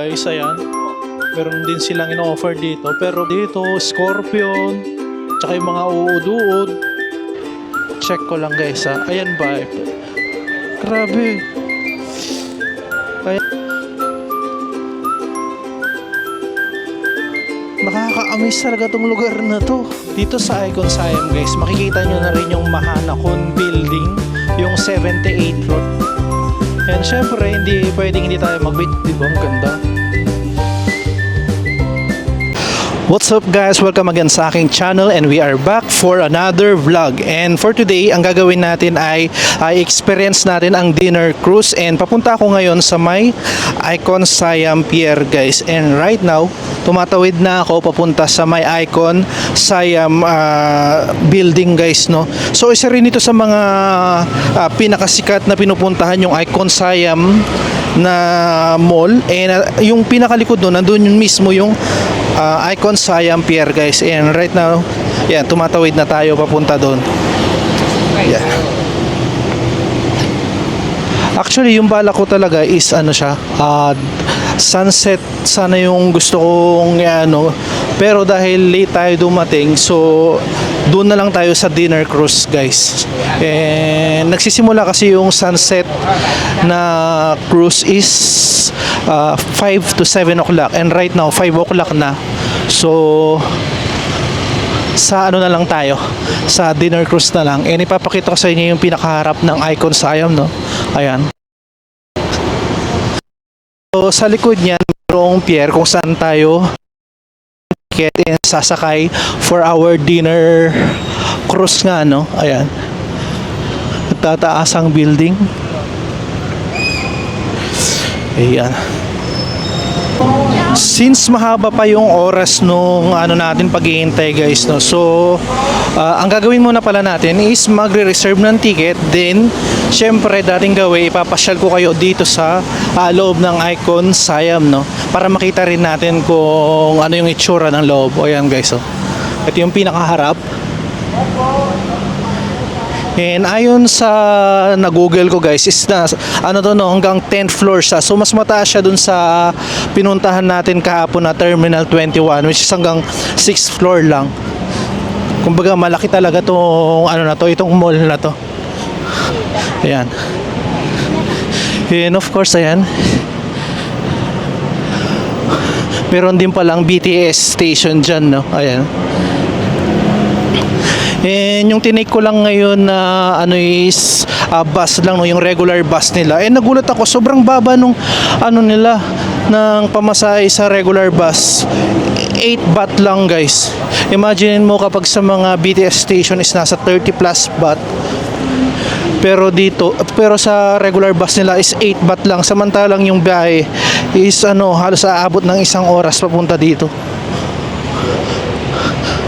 Guys, ayan. Meron din silang in-offer dito. Pero dito, scorpion, tsaka yung mga uud-uud. Check ko lang guys ha. Ayan ba? Grabe. Ayan. Nakaka-amaze talaga tong lugar na to. Dito sa Icon Siam guys, makikita nyo na rin yung Mahanakon building, yung 78th floor. And syempre, hindi tayo mag-wait, di ba? Ang ganda. What's up guys? Welcome again sa aking channel and we are back for another vlog. And for today, ang gagawin natin ay experience natin ang dinner cruise. And papunta ako ngayon sa may Icon Siam Pier guys. And right now, tumatawid na ako papunta sa may Icon Siam building guys, no. So isa rin ito sa mga pinakasikat na pinupuntahan, yung Icon Siam na mall. And yung pinakalikod doon, nandun yung mismo yung Icon Siam Pier guys. And right now, yan, tumatawid na tayo papunta doon. Yeah. Actually, yung bala ko talaga is ano siya, sunset sana yung gusto kong ano, pero dahil late tayo dumating, so doon na lang tayo sa dinner cruise guys. And nagsisimula kasi yung sunset na cruise is 5 to 7 o'clock, and right now 5 o'clock na. So sa ano na lang tayo, sa dinner cruise na lang. And ipapakita ko sa inyo yung pinakaharap ng Icon Siam, no. Ayan. So sa likod niyan, mayroong pier kung saan tayo get and sasakay for our dinner cruise nga, no. Ayan. Tataas ang building. Ayan. Since mahaba pa yung oras nung ano natin paghihintay guys, no. So ang gagawin muna pala natin is magre-reserve ng ticket. Then syempre dating gawin, ipapasyal ko kayo dito sa loob ng Icon Siam, no, para makita rin natin kung ano yung itsura ng loob. O yan guys, oh. Ito yung pinakaharap. And ayon sa na-google ko guys, is na ano to, no, hanggang 10th floor siya. So mas mataas siya dun sa pinuntahan natin kahapon na Terminal 21, which is hanggang 6th floor lang. Kumbaga malaki talaga tong ano na to, itong mall na to. Ayan. And of course, ayan, meron din palang BTS station dyan, no. Ayan. And yung tinake ko lang ngayon na ano is bus lang, no, yung regular bus nila. And nagulat ako, sobrang baba nung ano nila ng pamasahe sa regular bus. 8 baht lang guys. Imagine mo kapag sa mga BTS station is nasa 30 plus baht. Pero sa regular bus nila is 8 baht lang. Samantalang yung biyahe is ano, halos aabot ng 1 oras papunta dito.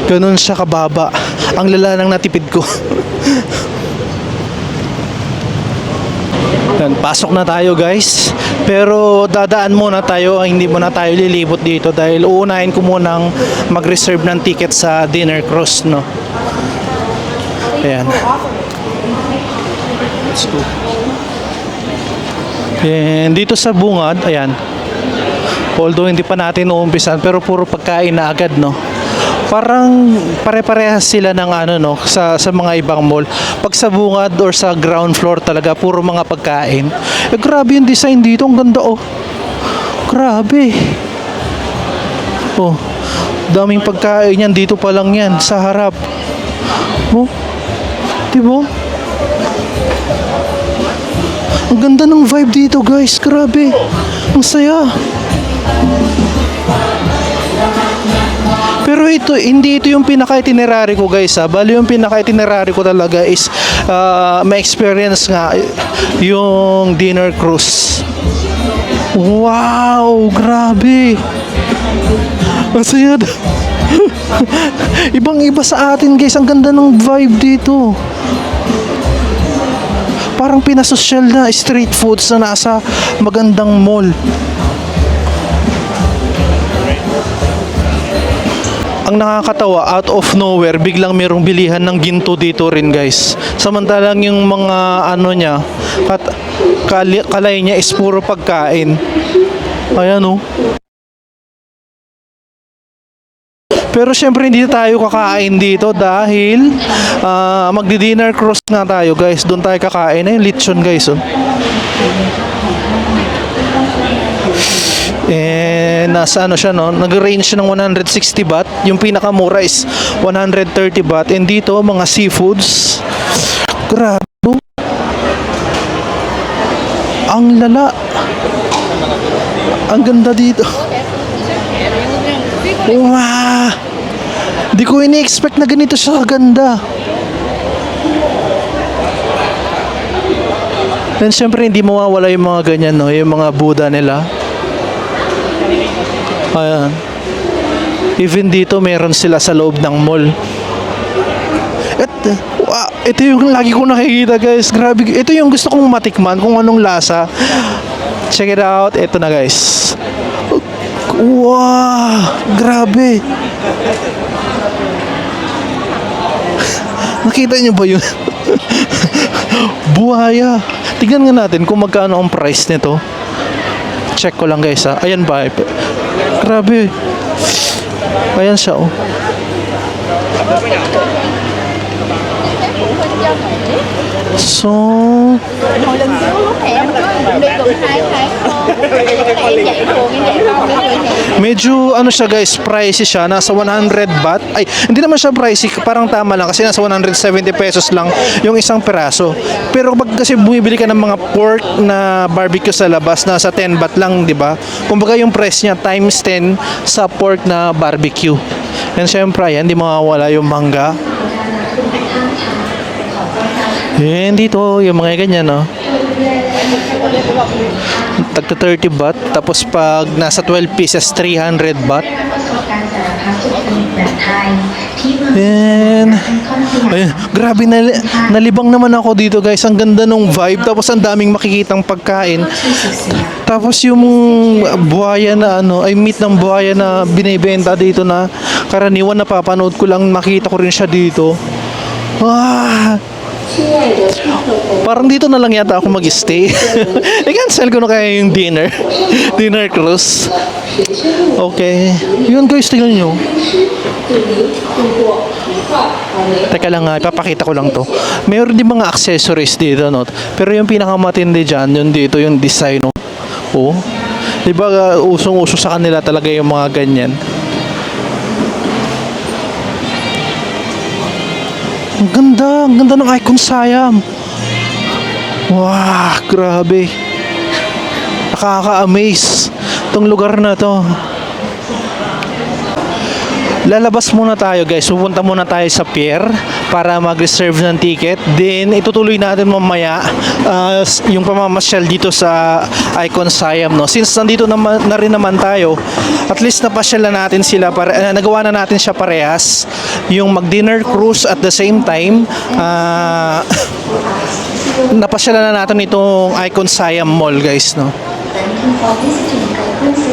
Ganun siya kababa. Ang lala ng natipid ko. Yan, pasok na tayo guys. Pero dadaan muna tayo, hindi muna tayo lilibot dito dahil uunahin ko munang mag-reserve ng ticket sa dinner cruise, no. Ayan. Let's go. And dito sa bungad, ayan. Although hindi pa natin uumpisan, pero puro pagkain na agad, no. Parang pare-parehas sila ng ano, no, sa mga ibang mall. Pag sa bungad or sa ground floor talaga puro mga pagkain. Grabe yung design dito, ang ganda, oh. Grabe. Oh, daming pagkain yan dito pa lang yan sa harap. Oh, diba? Ang ganda ng vibe dito guys, grabe. Ang saya. Pero hindi ito yung pinaka-itinerary ko guys, ha. Bali yung pinaka-itinerary ko talaga is ma-experience nga yung dinner cruise. Wow, grabe. Ang saya. Ibang-iba sa atin guys, ang ganda ng vibe dito. Parang pinasosyal na street foods na nasa magandang mall. Ang nakakatawa, out of nowhere, biglang merong bilihan ng ginto dito rin guys. Samantalang yung mga ano niya, kalay niya is puro pagkain. Ayan oh. Pero syempre hindi tayo kakain dito dahil magdi-dinner cruise nga tayo guys. Doon tayo kakain. Ayun, lechon guys oh. Nasa ano siya no, nag-range ng 160 baht. Yung pinakamura is 130 baht. And dito mga seafoods. Grabe. Ang lala. Ang ganda dito. Wow! Di ko ini-expect na ganito siya kaganda. Then syempre hindi mawawala yung mga ganyan no, yung mga Buddha nila. Ayan. Even dito meron sila sa loob ng mall. Wow, ito yung lagi ko nakikita guys. Grabe. Ito yung gusto kong matikman kung anong lasa. Check it out. Ito na guys. Wow, grabe. Nakita niyo ba yun? Buhaya. Tignan nga natin kung magkano ang price nito. Check ko lang guys ha. Ayan ba? Grabe. Ayan siya oh. So, hồi lần trước lúc hẹn em đi được 2 tháng thôi. Tại em dạy thường em dạy không mấy người hẹn. medyo ano siya guys, pricey siya. Nasa 100 baht. Ay, hindi naman siya pricey. Parang tama lang kasi nasa 170 pesos lang yung isang peraso. Pero kapag kasi bumibili ka ng mga pork na barbecue sa labas, nasa 10 baht lang, di ba? Kumbaga yung price niya times 10 sa pork na barbecue. And syempre, ayan, di mawawala yung mangga. And dito, yung mga ganyan, no? Tagta 30 baht. Tapos pag nasa 12 pieces, 300 baht. And ayun, grabe nalibang naman ako dito guys. Ang ganda nung vibe. Tapos ang daming makikitang pagkain. Tapos yung buhaya na ano, ay meat ng buhaya na binibenta dito na karaniwan napapanood ko lang, makita ko rin siya dito. Ah, parang dito na lang yata ako mag-stay. I-cancel ko na kaya yung dinner cruise. Okay. Yun guys, tingnan nyo. Teka lang nga, ipapakita ko lang to. Mayroon din mga accessories dito, no? Pero yung pinakamatindi dyan, yun dito, yung design, no? Oh. Diba, usong-uso sa kanila talaga yung mga ganyan. Ang ganda ng Icon Siam. Wow, grabe. Nakaka-amaze tong lugar na to. Lalabas muna tayo guys. Pupunta muna tayo sa pier para mag-reserve ng ticket. Then itutuloy natin mamaya yung pamamasyal dito sa Icon Siam, no. Since nandito na rin naman tayo, at least napasyal na natin sila para nagawa na natin siya parehas. Yung mag-dinner cruise at the same time napasyal na natin itong Icon Siam Mall guys, no.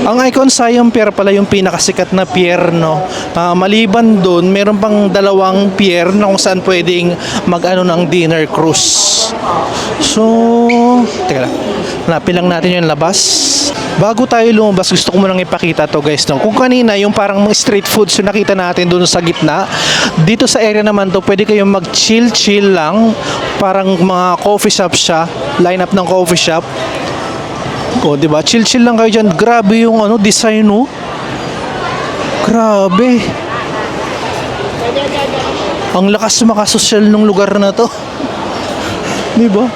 Ang Icon Siam Pier pala yung pinakasikat na pier, no. Maliban doon, meron pang dalawang pier na kung saan pwedeng mag-ano ng dinner cruise. So, teka lang. Hanapin lang natin yung labas. Bago tayo lumabas, gusto ko munang ipakita to guys, no. Kung kanina yung parang street foods yung nakita natin doon sa gitna, dito sa area naman to, pwede kayong mag-chill lang. Parang mga coffee shop siya, lineup ng coffee shop. O, di ba? Chill lang kayo diyan. Grabe yung ano, design, no. Grabe. Ang lakas makasosyal ng lugar na to. Di ba?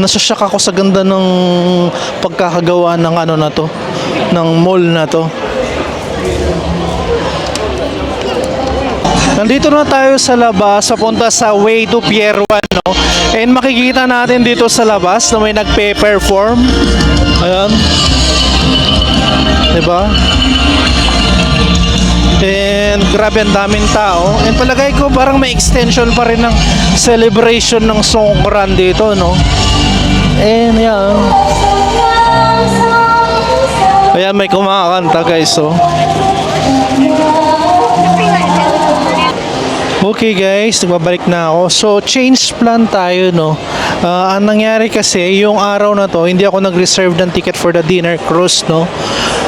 Nasashock ako sa ganda ng pagkakagawa ng ano na to, ng mall na to. Nandito na tayo sa labas, papunta sa way to Pier 1, no? And makikita natin dito sa labas na may nagpe-perform. Ayan. Diba? And grabe ang daming tao. And palagay ko parang may extension pa rin ng celebration ng Songkran dito, no? And yan. Ayan, may kumakanta guys, oh. Okay guys, nagbabalik na ako. So change plan tayo, no. Ang nangyari kasi, yung araw na to, hindi ako nag-reserve ng ticket for the dinner cruise, no?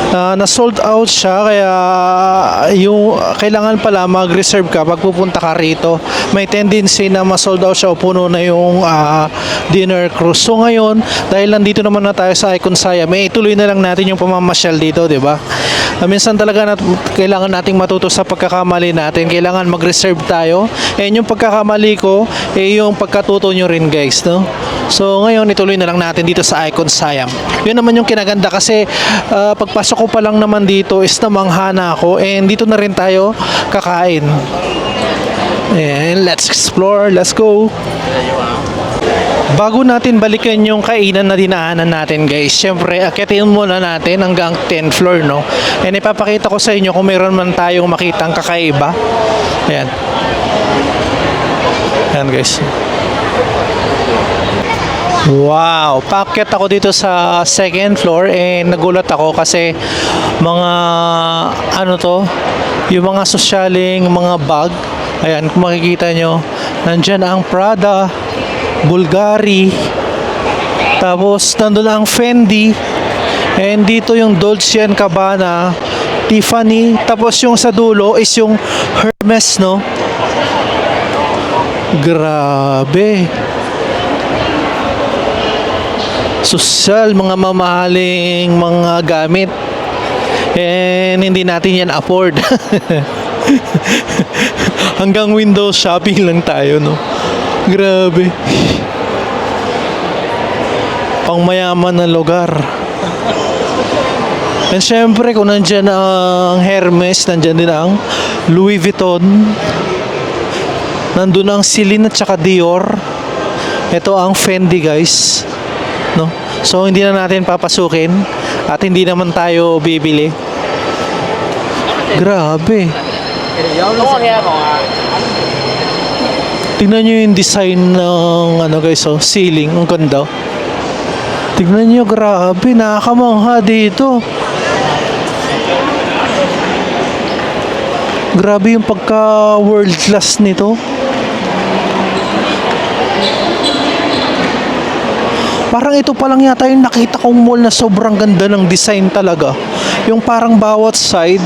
Na-sold out siya, kaya yung kailangan pala mag-reserve ka pag pupunta ka rito. May tendency na ma-sold out siya o puno na yung dinner cruise. So ngayon, dahil nandito naman na tayo sa Icon Siam, may ituloy na lang natin yung pamamasyal dito, di ba? Minsan talaga kailangan nating matuto sa pagkakamali natin. Kailangan mag-reserve tayo. And yung pagkakamali ko, yung pagkatuto nyo rin, guys, no? So ngayon, ituloy na lang natin dito sa Icon Siam. Yun naman yung kinaganda kasi pagpasok ko pa lang naman dito is namanghana ako, and dito na rin tayo kakain. And let's explore, let's go. Bago natin balikan yung kainan na dinaanan natin, guys, syempre akyatin muna natin hanggang 10th floor, no? And ipapakita ko sa inyo kung mayroon man tayong makitang kakaiba. Ayan. Ayan, guys. Wow, paakyat ako dito sa 2nd floor, and nagulat ako kasi mga ano to, yung mga sosyaling mga bag. Ayan, kung makikita nyo, nandyan ang Prada, Bulgari, tapos nandun ang Fendi, and dito yung Dolce & Gabbana, Tiffany, tapos yung sa dulo is yung Hermes, no? Grabe. Sosyal, mga mamahaling mga gamit, and hindi natin yan afford. Hanggang window shopping lang tayo, no? Grabe. Pangmayaman na lugar. And syempre, kung nandyan ang Hermes, nandyan din ang Louis Vuitton, nandun ang Celine at saka Dior. Ito ang Fendi, guys, no? So hindi na natin papasukin at hindi naman tayo bibili. Grabe. Tingnan nyo yung design ng ano, guys, oh, ceiling. Ang ganda. Tingnan nyo, grabe, nakakamangha dito. Grabe yung pagka world class nito. Parang ito pa lang yata yung nakita kong mall na sobrang ganda ng design talaga. Yung parang bawat side,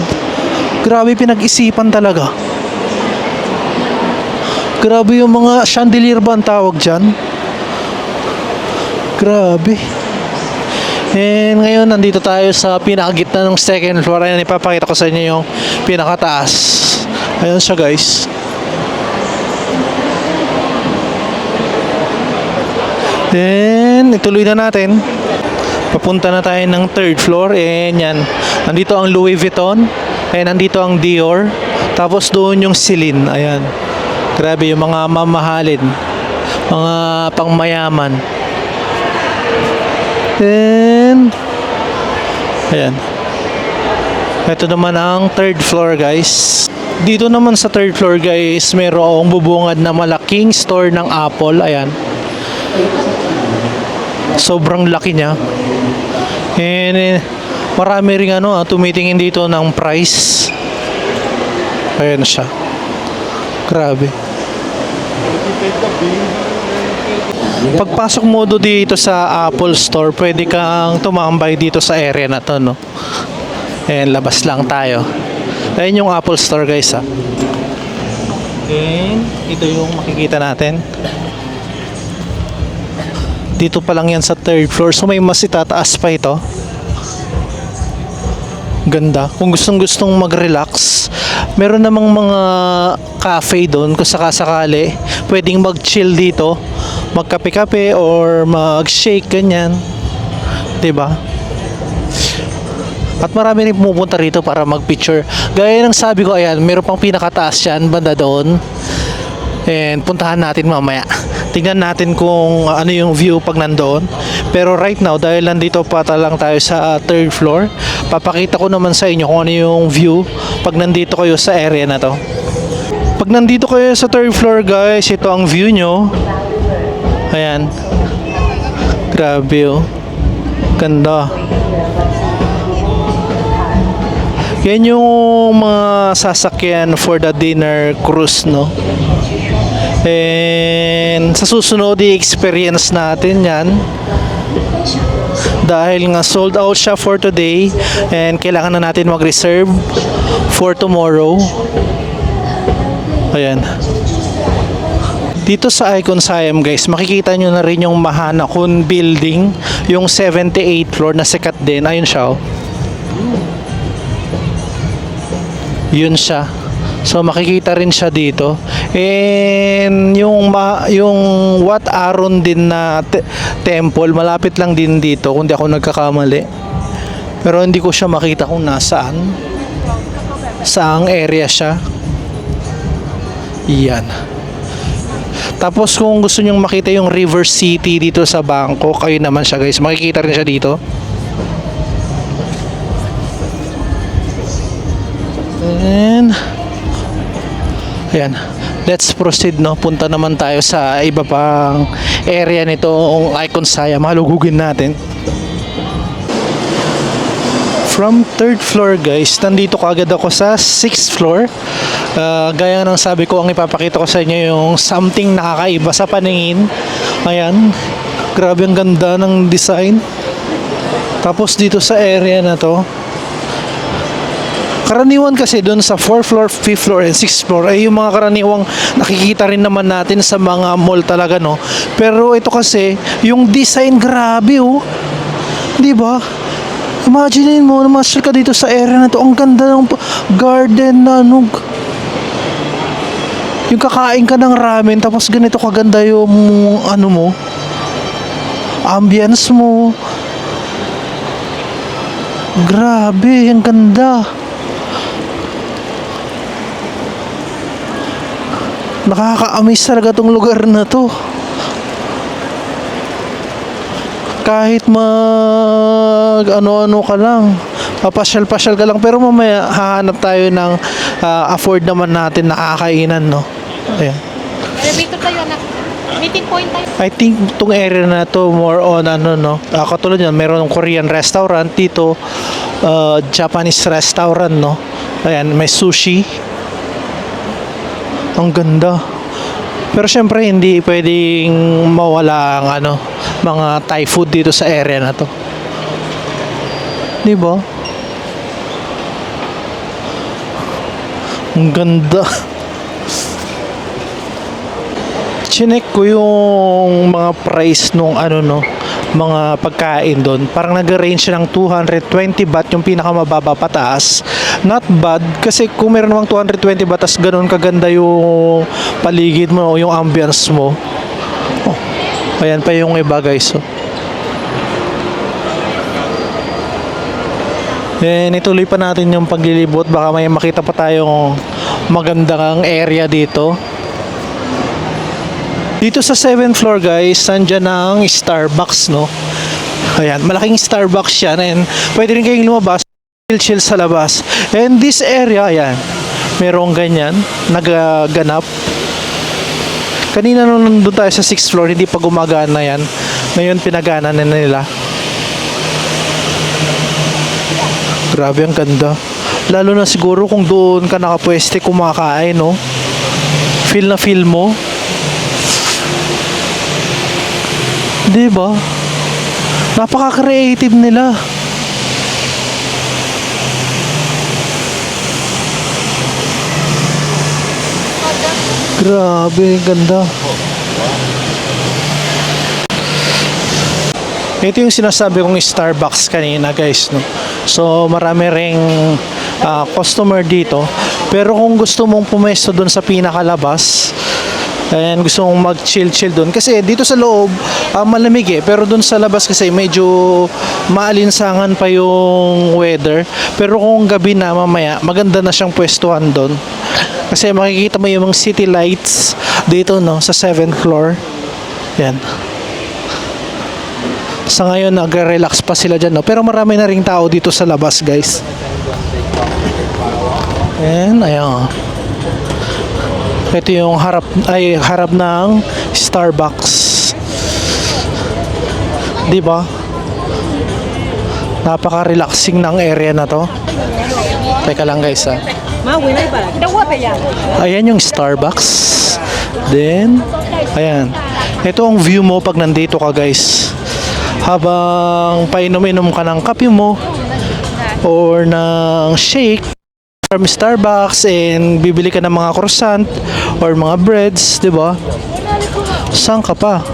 grabe pinag-isipan talaga. Grabe yung mga chandelier ba ang tawag dyan? Grabe. And ngayon, nandito tayo sa pinakagitna ng 2nd floor. Ayan, ipapakita ko sa inyo yung pinakataas. Ayan siya, guys. Then, ituloy na natin. Papunta na tayo ng 3rd floor. And yan, nandito ang Louis Vuitton. And nandito ang Dior. Tapos doon yung Celine. Ayan. Grabe yung mga mamahalin. Mga pangmayaman. Then, ayan. Ito naman ang 3rd floor, guys. Dito naman sa 3rd floor, guys, mayroong bubungad na malaking store ng Apple. Ayan. Sobrang laki niya. And marami ring tumitingin dito ng price. Ayan siya. Grabe. Pagpasok mo dito sa Apple Store, pwede kang tumambay dito sa area na to, no? And labas lang tayo. Ayan yung Apple Store, guys, ha. And ito yung makikita natin. Dito pa lang yan sa 3rd floor. So may mas itataas pa ito. Ganda. Kung gustong mag-relax, meron namang mga cafe doon kung sakasakali. Pwedeng mag-chill dito, magkape-kape or mag-shake, ganyan. 'Di ba? At marami rin pumupunta rito para mag-picture. Gaya ng sabi ko, ayan, meron pang pinakataas yan, banda doon. And puntahan natin mamaya. Tingnan natin kung ano yung view pag nandoon. Pero right now, dahil nandito pa lang tayo sa 3rd floor, papakita ko naman sa inyo kung ano yung view pag nandito kayo sa area na to. Pag nandito kayo sa 3rd floor, guys, ito ang view nyo. Ayan. Grabe, oh. Ganda. Yan yung mga sasakyan for the dinner cruise, no? And sa susunod i-experience natin yan. Dahil nga sold out siya for today and kailangan na natin mag-reserve for tomorrow. Ayan. Dito sa Icon Siam guys, makikita nyo na rin yung Mahanakon building, yung 78th floor na sikat din. Ayun siya, oh. Yun siya. So makikita rin siya dito. And yung Wat Aron din na temple, malapit lang din dito kung di ako nagkakamali. Pero hindi ko siya makita kung nasaan. Saang area siya. Yan. Tapos kung gusto nyong makita yung River City dito sa Bangkok, ayun naman siya guys. Makikita rin siya dito. And ayan, let's proceed, no. Punta naman tayo sa iba pang area nitong Icon Siam. Malugugin natin. From 3rd floor guys, nandito kaagad ako sa 6th floor. Gaya ng sabi ko, ang ipapakita ko sa inyo yung something nakakaiba sa paningin. Ayan, grabe ang ganda ng design. Tapos dito sa area na to, karaniwan kasi doon sa 4th floor, 5th floor, and 6th floor ay yung mga karaniwang nakikita rin naman natin sa mga mall talaga, no. Pero ito kasi, yung design grabe, oh. Di ba? Imaginein mo, namasyal ka dito sa area na to. Ang ganda ng garden na ano. Yung kakain ka ng ramen tapos ganito kaganda yung ano mo, ambience mo. Grabe, ang ganda. Nakaka-amaze talaga tong lugar na to. Kahit mag ano-ano ka lang, papasyal-pasyal ka lang, pero mamaya hahanap tayo ng afford naman natin na kakainan, no. Ayan. Elevator tayo, anak. Meeting point tayo. I think itong area na to more on ano, no. Katulad yan, meron ng Korean restaurant dito, Japanese restaurant, no. Ayan, may sushi. Ang ganda. Pero syempre hindi pwedeng mawala ang ano, mga Thai food dito sa area na to. 'Di ba? Ang ganda. Chinek ko yung mga price nung ano, no, mga pagkain doon. Parang nag-range siya ng 220 baht yung pinakamababa pataas. Not bad kasi kung meron namang 220 baht tas ganun kaganda yung paligid mo o yung ambience mo. Oh, ayan pa yung iba guys. Oh. And ituloy pa natin yung paglilibot. Baka may makita pa tayong magandang area dito. Dito sa 7th floor guys, nandyan ang Starbucks, no. Ayan, malaking Starbucks yan. And pwede rin kayong lumabas, chill sa labas. And this area, ayan, merong ganyan, nagaganap. Kanina nung nandun tayo sa 6th floor, hindi pa gumagana yan. Ngayon pinagana na nila. Grabe, ang ganda. Lalo na siguro kung doon ka nakapweste kumakain, no. Feel na feel mo. Diba? Napaka-creative nila. Grabe, ganda. Ito yung sinasabi kong Starbucks kanina guys, no? So marami ring customer dito. Pero kung gusto mong pumesto doon sa pinakalabas and gusto mong mag-chill-chill doon, kasi dito sa loob malamig eh, pero doon sa labas kasi medyo maalinsangan pa yung weather. Pero kung gabi na mamaya, maganda na siyang pwestuhan doon. Kasi makikita mo yung mga city lights dito, no, sa 7th floor. Yan. Sa ngayon nagre-relax pa sila dyan, no? Pero marami na ring tao dito sa labas guys. And ayan. Ito yung harap ng Starbucks. 'Di ba? Napaka-relaxing ng area na to. Teka lang guys, ha. Ayan yung Starbucks. Then, ayan. Ito ang view mo pag nandito ka guys. Habang painom-inom ka ng kape mo or ng shake from Starbucks and bibili ka ng mga croissant or mga breads, di ba? Saan ka pa?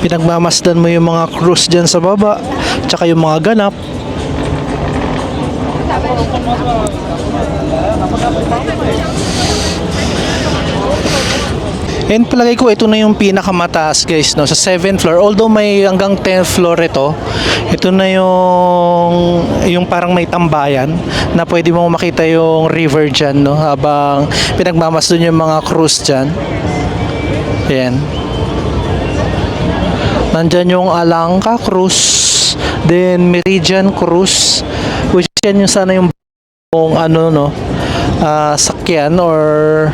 Pinagmamasdan mo yung mga cruise dyan sa baba, tsaka yung mga ganap. And palagay ko ito na yung pinakamataas guys, no, sa 7th floor. Although may hanggang 10th floor ito. Ito na yung parang may tambayan na pwede mong makita yung river dyan, no, habang pinagmamasdan yung mga cruise dyan. Ayan. Nandyan yung Alangka Cruise, then Meridian Cruise, which yan yung sana yung ano, no, sakyan or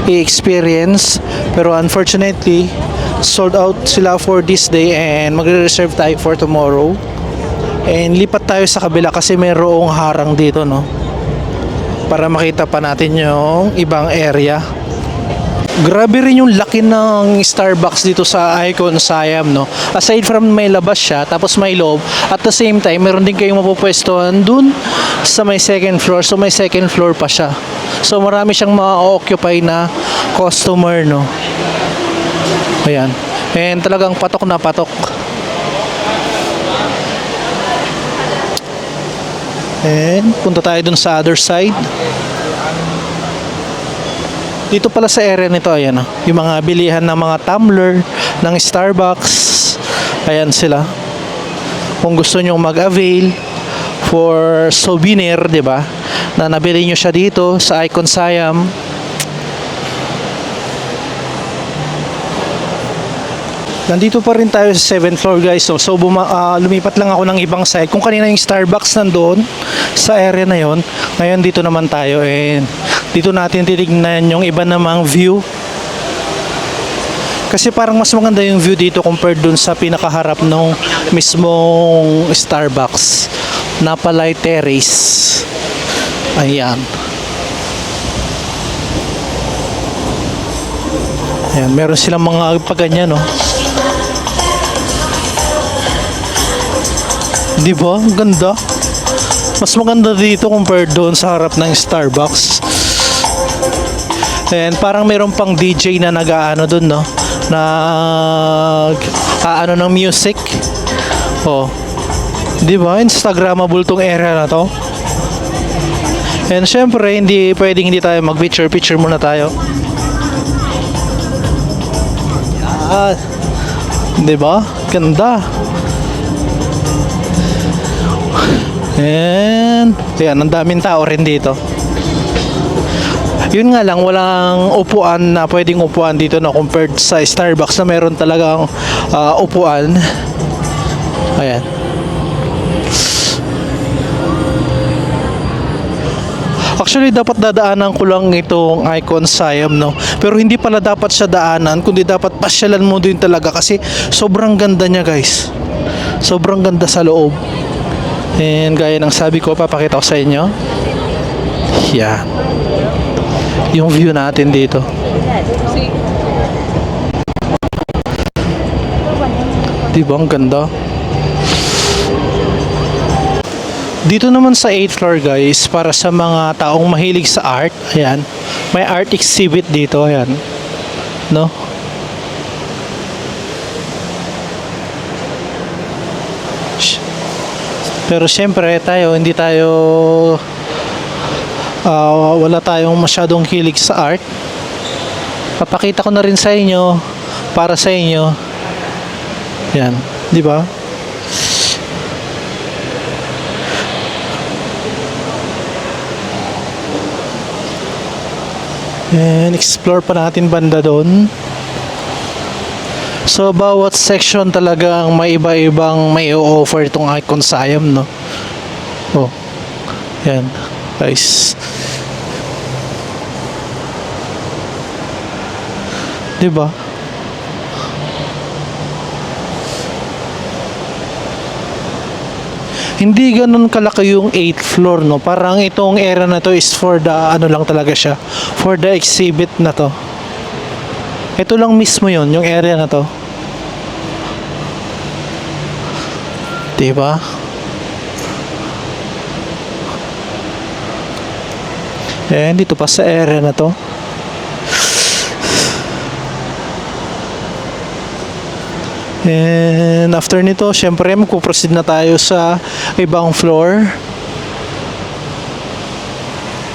i-experience, pero unfortunately sold out sila for this day and magre-reserve tayo for tomorrow. And lipat tayo sa kabila kasi mayroong harang dito, no, para makita pa natin yung ibang area. Grabe rin yung laki ng Starbucks dito sa Icon Siam, no. Aside from may labas siya, tapos may loob, at the same time, meron din kayong mapupwestuhan dun sa may second floor. So may second floor pa siya. So marami siyang ma-occupy na customer, no. Ayan. And talagang patok na patok. And punta tayo dun sa other side. Dito pala sa area nito, ayan, yung mga bilihan ng mga tumbler ng Starbucks. Ayan sila. Kung gusto nyo mag-avail for souvenir, di ba, na nabili nyo siya dito sa Icon Siam. Nandito pa rin tayo sa 7th floor guys. So lumipat lang ako ng ibang side. Kung kanina yung Starbucks nandoon sa area na yon, ngayon dito naman tayo, and dito natin titignan yung iba namang view. Kasi parang mas maganda yung view dito compared dun sa pinakaharap ng mismong Starbucks, Napalay Terrace. Ayan. Ayan, meron silang mga paganyan, no. Di ba? Ang ganda. Mas maganda dito compared doon sa harap ng Starbucks. And parang meron pang DJ na nag-aano doon, no? Nag-aano ng music. Oh. Di ba? Instagrammable tong area na to. And syempre, hindi pwedeng hindi tayo mag-picture. Picture muna tayo. Yan. Di ba? Ganda. And ayan, ang daming tao rin dito. Yun nga lang, walang upuan na pwedeng upuan dito na compared sa Starbucks na meron talagang upuan. Ayan. Actually, dapat dadaanan ko lang itong Icon Siam, no? Pero hindi pala dapat siya daanan, kundi dapat pasyalan mo din talaga kasi sobrang ganda niya guys. Sobrang ganda sa loob. And gaya ng sabi ko, papakita ko sa inyo. Yan. Yung view natin dito. Diba ang ganda? Dito naman sa 8th floor guys, para sa mga taong mahilig sa art, ayan, may art exhibit dito, ayan. No? Pero syempre tayo, hindi tayo wala tayong masyadong hilig sa art. Papakita ko na rin sa inyo, para sa inyo. Yan, di ba? And explore pa natin banda doon. So bawat section talagang may iba-ibang may offer itong Icon Siam, no? Oh. Yan, guys. Diba? hindi ganun kalaki yung 8th floor, no? Parang itong area na to is for the ano lang talaga siya, for the exhibit na to. Ito lang mismo yun, yung area na to. Diba? Eh, dito pa sa area na to. And after nito, syempre magpo-proceed na tayo sa ibang floor.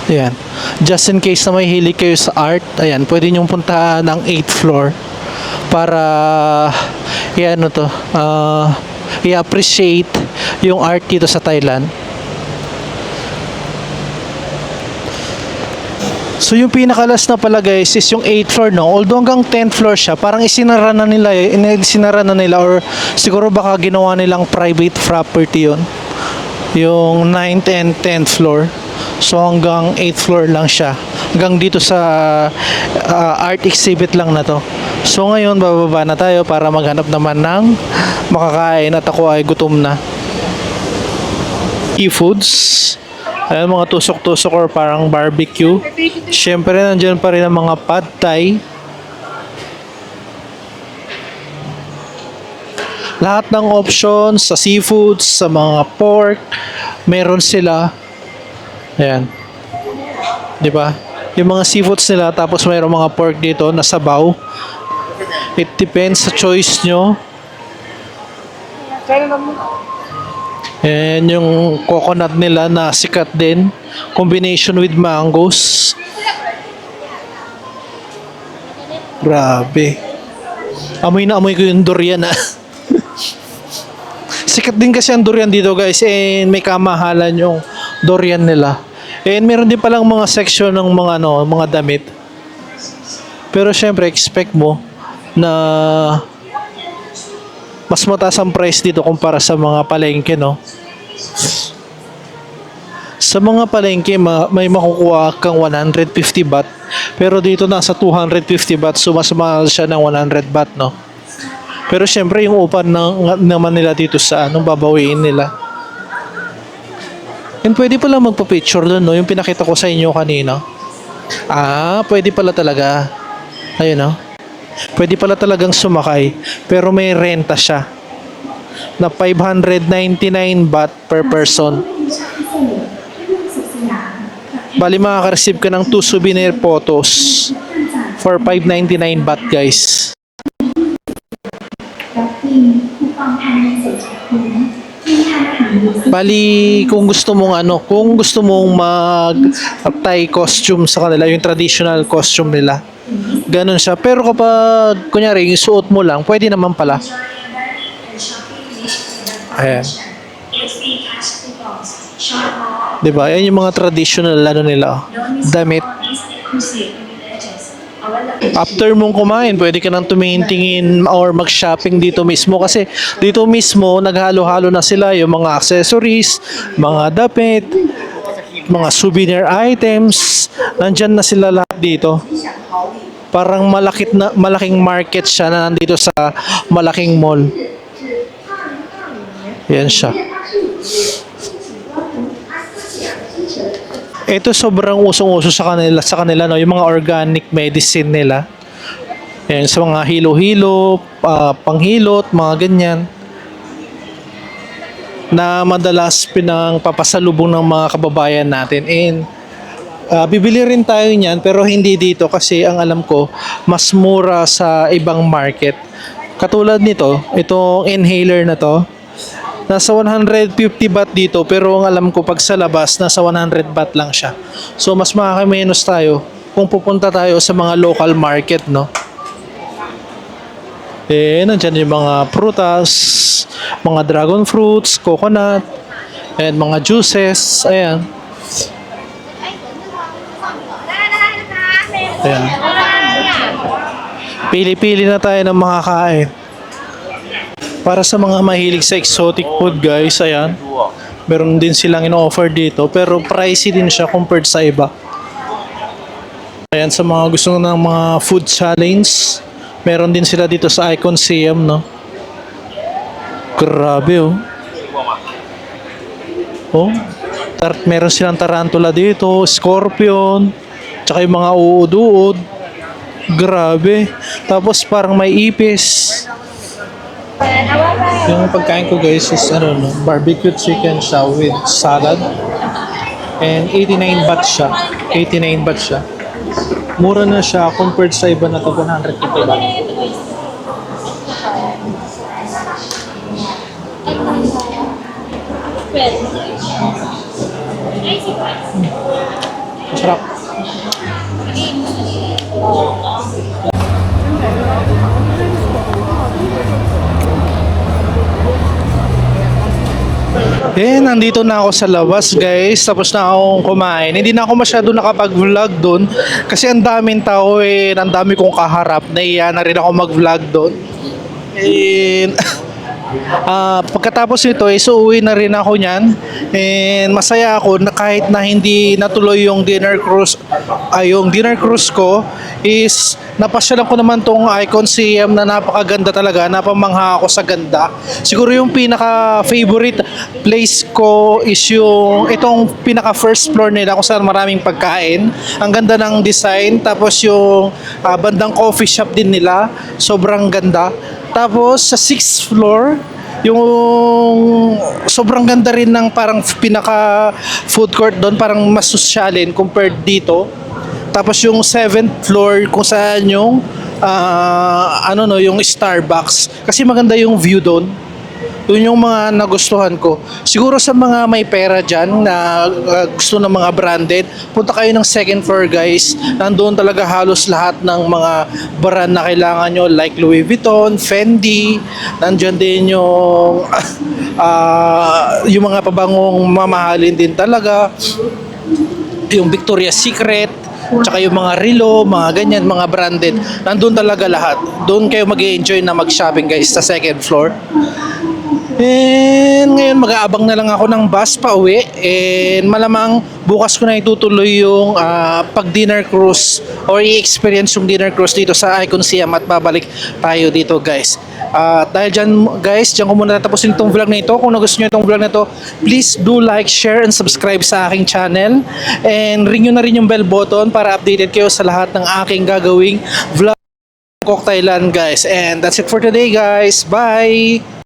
Ayan. Just in case na may hilig kayo sa art, ayan, pwede nyong puntahan ang 8th floor para i-ano to, i-appreciate yung art dito sa Thailand. So yung pinakalas na pala guys is yung 8th floor, no? Although hanggang 10th floor siya, parang isinara na nila or siguro baka ginawa nilang private property yon. Yung 9th and 10th floor. So hanggang 8th floor lang siya. Hanggang dito sa art exhibit lang na to. So ngayon bababa na tayo para maghanap naman ng makakain at ako ay gutom na. Seafoods. Ayan, mga tusok-tusok or parang barbecue. Siyempre, nandiyan pa rin ang mga pad thai. Lahat ng options sa seafoods, sa mga pork, meron sila. Ayan. Di ba? Yung mga seafoods nila, tapos mayroong mga pork dito na sabaw. It depends sa choice nyo. And yung coconut nila na sikat din, combination with mangoes. Grabe. Amoy na amoy ko yung durian ah. Sikat din kasi ang durian dito guys, and may kamahalan yung durian nila. And meron din palang mga section ng mga mga damit. Pero syempre expect mo na mas mataas ang price dito kumpara sa mga palengke, no? Sa mga palengke, may makukuha kang 150 baht. Pero dito nasa 250 baht. So, mas mahal siya ng 100 baht, no? Pero syempre, yung upan naman nila dito sa babawiin nila. And pwede pala magpa-picture doon, no? Yung pinakita ko sa inyo kanina. Ah, pwede pala talaga. Ayun, no? Pwede pala talagang sumakay, pero may renta siya na 599 baht per person. Bali makaka-receive ka ng 2 souvenir photos for 599 baht guys. Bali kung gusto mong mag-Thai costume sa kanila, yung traditional costume nila. Ganun siya. Pero kapag, kunyari, yung suot mo lang, pwede naman pala. Ayan. Diba? Ayan yung mga traditional nila. Damit. After mong kumain, pwede ka nang tumingin-tingin or mag-shopping dito mismo. Kasi dito mismo, naghalo-halo na sila yung mga accessories, mga damit, mga souvenir items. Nandyan na sila lahat dito. Parang malaking market siya na nandito sa malaking mall. Yan siya. Ito sobrang usong-uso sa kanila, no, yung mga organic medicine nila. Yan, sa mga hilo-hilo, panghilot, mga ganyan. Na madalas papasalubong ng mga kababayan natin. And bibili rin tayo niyan pero hindi dito kasi ang alam ko mas mura sa ibang market. Katulad nito, itong inhaler na to, nasa 150 baht dito pero ang alam ko pag sa labas nasa 100 baht lang siya. So mas makakamenos tayo kung pupunta tayo sa mga local market, no? Eh, nandiyan yung mga prutas, mga dragon fruits, coconut, and mga juices. Ayan. Ayan. Pili-pili na tayo ng makakain. Para sa mga mahilig sa exotic food guys, ayan. Meron din silang ino-offer dito pero pricey din siya compared sa iba. Ayan, sa mga gusto ng mga food challenge, meron din sila dito sa Icon Siam, no? Grabe oh. Oh, meron silang tarantula dito, scorpion, tsaka yung mga uod-uod. Grabe. Tapos parang may ipis. Yung pagkain ko guys is barbecue chicken siya with salad. And 89 baht siya. 89 baht siya. Mura na siya compared sa iba na to 150 baht. Masarap. Nandito na ako sa labas guys. Tapos na akong kumain. Hindi na ako masyado nakapag-vlog doon. Kasi ang daming tao ang dami kong kaharap. Naiya na rin ako mag-vlog doon. And pagkatapos nito uuwi na rin ako niyan. And masaya ako na kahit na hindi natuloy yung dinner cruise yung dinner cruise ko is napasyalan ko naman tong Icon CM na napakaganda talaga. Napamangha ako sa ganda. Siguro yung pinaka favorite place ko is yung itong pinaka first floor nila kung saan maraming pagkain. Ang ganda ng design. Tapos yung bandang coffee shop din nila, sobrang ganda. Tapos sa 6th floor, yung sobrang ganda rin ng parang pinaka food court doon, parang mas sosyalin compared dito. Tapos yung 7th floor kung saan yung yung Starbucks, kasi maganda yung view doon. Yun yung mga nagustuhan ko. Siguro sa mga may pera dyan na gusto ng mga branded, punta kayo ng 2nd floor guys. Nandoon talaga halos lahat ng mga brand na kailangan nyo, like Louis Vuitton, Fendi. Nandiyan din yung yung mga pabangong mamahalin din talaga. Yung Victoria's Secret, tsaka yung mga relo, mga ganyan, mga branded. Nandun talaga lahat. Doon kayo mag-enjoy na mag-shopping guys sa 2nd floor. And ngayon mag-aabang na lang ako ng bus pa uwi. And malamang bukas ko na itutuloy yung pag-dinner cruise or i-experience yung dinner cruise dito sa Icon Siam at babalik tayo dito guys. Dahil dyan guys, dyan ko muna tatapusin itong vlog na ito. Kung nagustuhan nyo itong vlog na ito, please do like, share, and subscribe sa aking channel. And ring nyo na rin yung bell button para updated kayo sa lahat ng aking gagawing vlog Thailand guys. And that's it for today guys. Bye!